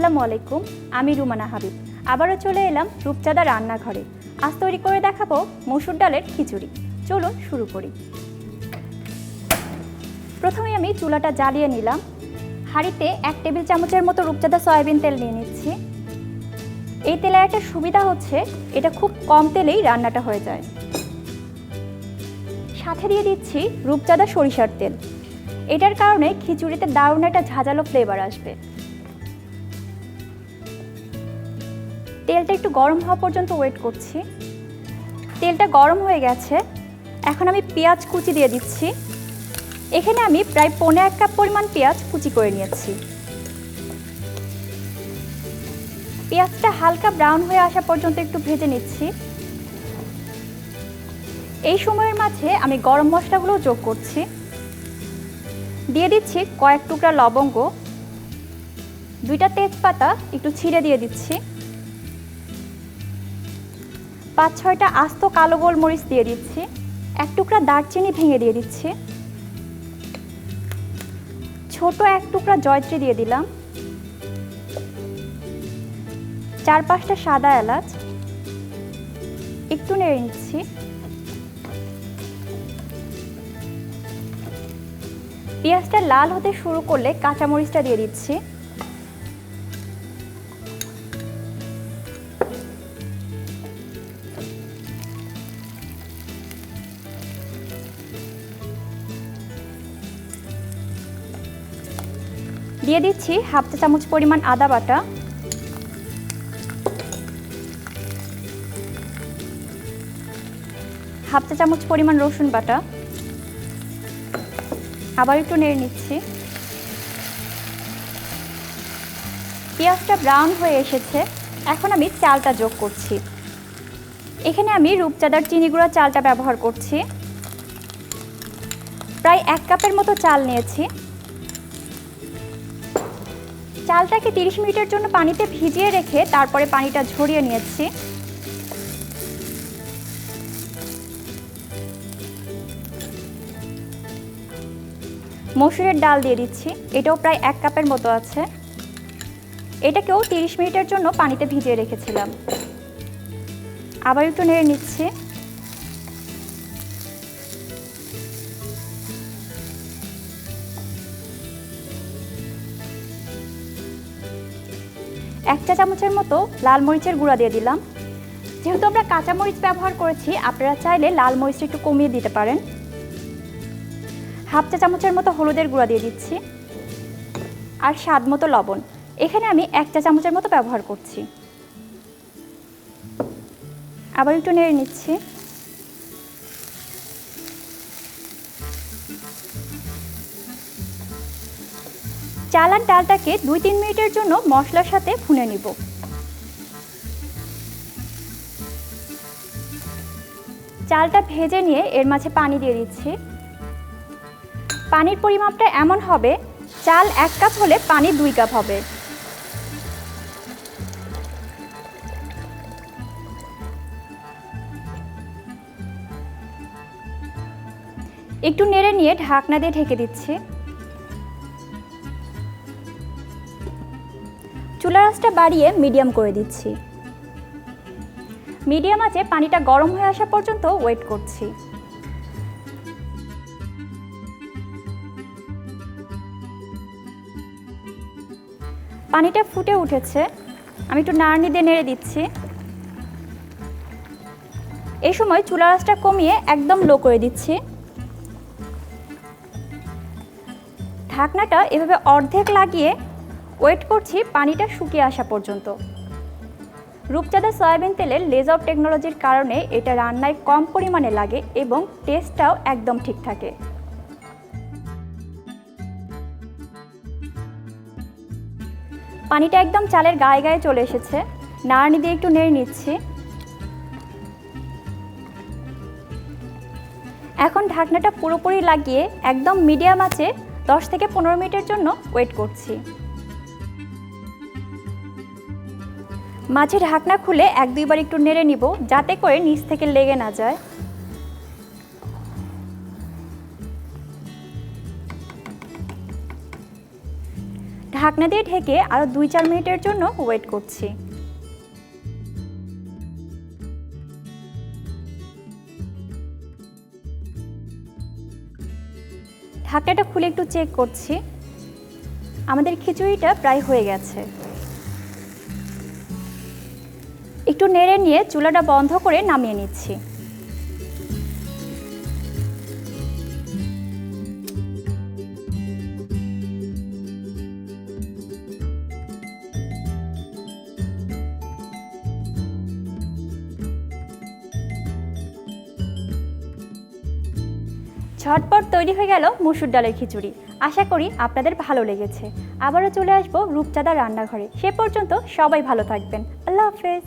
আসসালামু আলাইকুম, আমি রুমানা হাবিব। আবারও চলে এলাম রূপচাঁদা রান্নাঘরে। আজ তৈরি করে দেখাবো মসুর ডালের খিচুড়ি। চলুন শুরু করি। প্রথমে আমি চুলাটা জ্বালিয়ে নিলাম। হাঁড়িতে 1 টেবিল চামচের মতো রূপচাঁদা সয়াবিন তেল নিয়ে নিচ্ছি। এই তেলের একটা সুবিধা হচ্ছে এটা খুব কম তেলেই রান্নাটা হয়ে যায়। সাথে দিয়ে দিচ্ছি রূপচাঁদা সরিষার তেল। এটার কারণে খিচুড়িতে দারুণ একটা ঝাঁঝালো ফ্লেভার আসবে। তেলটা একটু গরম হওয়া পর্যন্ত ওয়েট করছি। তেলটা গরম হয়ে গেছে। এখন আমি পেঁয়াজ কুচি দিয়ে দিচ্ছি। এখানে আমি প্রায় 1.5 কাপ পরিমাণ পেঁয়াজ কুচি করে নিয়েছি। পেঁয়াজটা হালকা ব্রাউন হয়ে আসা পর্যন্ত একটু ভেজে নিচ্ছি। এই সময়ের মাঝে আমি গরম মশলাগুলো যোগ করছি। দিয়ে দিচ্ছি কয়েক টুকরা লবঙ্গ, 2টা তেজপাতা একটু ছিঁড়ে দিয়ে দিচ্ছি, 5-6টা আস্ত কালো গোলমরিচ দিয়ে দিচ্ছি, 1 টুকরা দারচিনি ভেঙে দিয়ে দিচ্ছি, ছোট 1 টুকরা জয়ত্রী দিয়ে দিলাম, 4-5টা সাদা এলাচ, একটু নেড়ে নিচ্ছি। পেঁয়াজটা লাল হতে শুরু করলে কাঁচামরিচটা দিয়ে দিচ্ছি। দিয়ে দিচ্ছি 1/2 চা চামচ পরিমাণ আদা বাটা, 1/2 চা চামচ পরিমাণ রসুন বাটা। আবার একটু নেড়ে নিচ্ছি। পেঁয়াজটা ব্রাউন হয়ে এসেছে। এখন আমি চালটা যোগ করছি। এখানে আমি রূপচাঁদার চিনি গুঁড়া চালটা ব্যবহার করছি। প্রায় 1 কাপের মতো চাল নিয়েছি। চালটাকে 30 মিনিটের জন্য পানিতে ভিজিয়ে রেখে তারপরে পানিটা ঝরিয়ে নিয়েছি। মসুরের ডাল দিয়ে দিচ্ছি। এটাও প্রায় 1 কাপের মতো আছে। এটাকেও 30 মিনিটের জন্য পানিতে ভিজিয়ে রেখেছিলাম। আবার একটু নেড়ে নিচ্ছি। এক চা চামচের মতো লাল মরিচের গুঁড়া দিয়ে দিলাম। যেহেতু আমরা কাঁচা মরিচ ব্যবহার করেছি, আপনারা চাইলে লাল মরিচটা একটু কমিয়ে দিতে পারেন। 1/2 চা চামচের মতো হলুদের গুঁড়া দিয়ে দিচ্ছি, আর স্বাদ মতো লবণ। এখানে আমি 1 চা চামচের মতো ব্যবহার করছি। আবার একটু নেড়ে নিচ্ছি। চাল আর ডালটাকে 2-3 মিনিটের জন্য মশলার সাথে ভুনে নিব। চালটা ভেজে নিয়ে এর মাঝে পানি দিয়ে দিচ্ছি। পানির পরিমাপটা এমন হবে, চাল 1 কাপ হলে পানি 2 কাপ হবে। একটু নেড়ে নিয়ে ঢাকনা দিয়ে ঢেকে দিচ্ছি। চুলার আঁচটা বাড়িয়ে মিডিয়াম করে দিচ্ছি। মিডিয়াম আঁচে পানিটা গরম হয়ে আসা পর্যন্ত ওয়েট করছি। পানিটা ফুটে উঠেছে। আমি একটু নাড়নি দিয়ে নেড়ে দিচ্ছি। এই সময় চুলার আঁচটা কমিয়ে একদম লো করে দিচ্ছি। ঢাকনাটা এভাবে অর্ধেক লাগিয়ে ওয়েট করছি পানিটা শুকিয়ে আসা পর্যন্ত। রূপচাঁদা সয়াবিন তেলের লেজার টেকনোলজির কারণে এটা রান্নায় কম পরিমাণে লাগে এবং টেস্টটাও একদম ঠিক থাকে। পানিটা একদম চালের গায়ে গায়ে চলে এসেছে। নাড়নি দিয়ে একটু নেড়ে নিচ্ছি। এখন ঢাকনাটা পুরোপুরি লাগিয়ে একদম মিডিয়াম আঁচে 10 থেকে 15 মিনিটের জন্য ওয়েট করছি। মাঝে ঢাকনা খুলে 1-2 বার একটু নেড়ে নিব, যাতে করে নিচ থেকে লেগে না যায়। ঢাকনা দিয়ে ঢেকে আরও 2-4 মিনিটের জন্য ওয়েট করছি। ঢাকনাটা খুলে একটু চেক করছি। আমাদের খিচুড়িটা প্রায় হয়ে গেছে। একটু নেড়ে নিয়ে চুলাটা বন্ধ করে নামিয়ে নিচ্ছি। ঝটপট তৈরি হয়ে গেল মসুর ডালের খিচুড়ি। আশা করি আপনাদের ভালো লেগেছে। আবারও চলে আসবো রূপচাঁদা রান্নাঘরে। সে পর্যন্ত সবাই ভালো থাকবেন। আল্লাহ হাফেজ।